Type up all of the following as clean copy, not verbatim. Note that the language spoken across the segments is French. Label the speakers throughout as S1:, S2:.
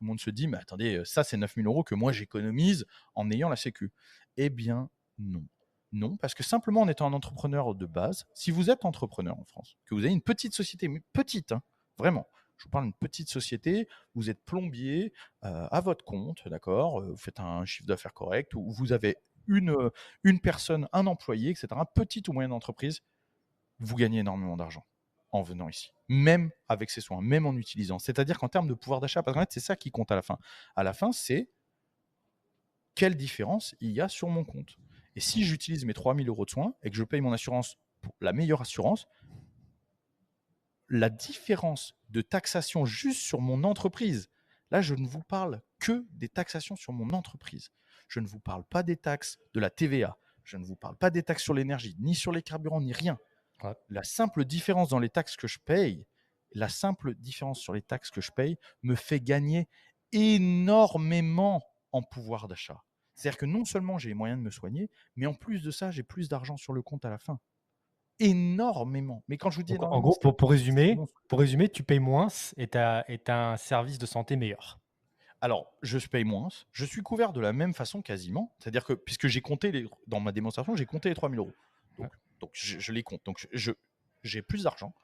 S1: le monde se dit: «Mais attendez, ça c'est 9 000 € que moi j'économise en ayant la sécu». Eh bien non. Non, parce que simplement en étant un entrepreneur de base, si vous êtes entrepreneur en France, que vous avez une petite société, mais petite, hein, vraiment, je vous parle d'une petite société, vous êtes plombier, à votre compte, d'accord, vous faites un chiffre d'affaires correct, ou vous avez une personne, un employé, et cetera, petite ou moyenne entreprise, vous gagnez énormément d'argent en venant ici, même avec ces soins, même en utilisant. C'est-à-dire qu'en termes de pouvoir d'achat, parce qu'en fait, c'est ça qui compte à la fin. À la fin, c'est quelle différence il y a sur mon compte. Et si j'utilise mes 3 000 € de soins et que je paye mon assurance pour la meilleure assurance, la différence de taxation juste sur mon entreprise, là, je ne vous parle que des taxations sur mon entreprise. Je ne vous parle pas des taxes de la TVA. Je ne vous parle pas des taxes sur l'énergie, ni sur les carburants, ni rien.
S2: Ouais.
S1: La simple différence dans les taxes que je paye, la simple différence sur les taxes que je paye me fait gagner énormément en pouvoir d'achat. C'est-à-dire que non seulement j'ai les moyens de me soigner, mais en plus de ça, j'ai plus d'argent sur le compte à la fin. Énormément. Mais quand je vous dis
S2: Donc en
S1: énormément,
S2: gros,
S1: c'est c'est
S2: résumer,
S1: monstrueux.
S2: tu payes moins et tu as un service de santé meilleur.
S1: Alors, je paye moins, je suis couvert de la même façon quasiment. C'est-à-dire que, puisque j'ai compté dans ma démonstration, j'ai compté les 3 000 €.
S2: Ouais.
S1: Donc je les compte. Donc j'ai plus d'argent,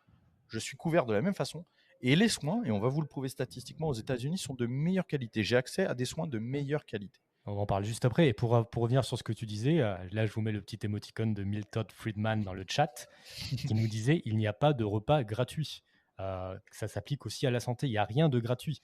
S1: je suis couvert de la même façon. Et les soins, et on va vous le prouver statistiquement, aux États-Unis sont de meilleure qualité. J'ai accès à des soins de meilleure qualité.
S2: On en parle juste après. Et pour revenir sur ce que tu disais, là, je vous mets le petit émoticône de Milton Friedman dans le chat qui nous disait: «Il n'y a pas de repas gratuit». Ça s'applique aussi à la santé. Il n'y a rien de gratuit.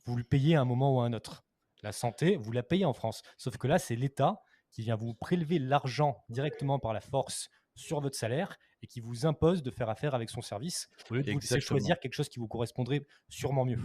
S2: Vous le payez à un moment ou à un autre. La santé, vous la payez en France. Sauf que là, c'est l'État qui vient vous prélever l'argent directement par la force sur votre salaire et qui vous impose de faire affaire avec son service au lieu de vous laisser
S1: Exactement.
S2: choisir quelque chose qui vous correspondrait sûrement mieux.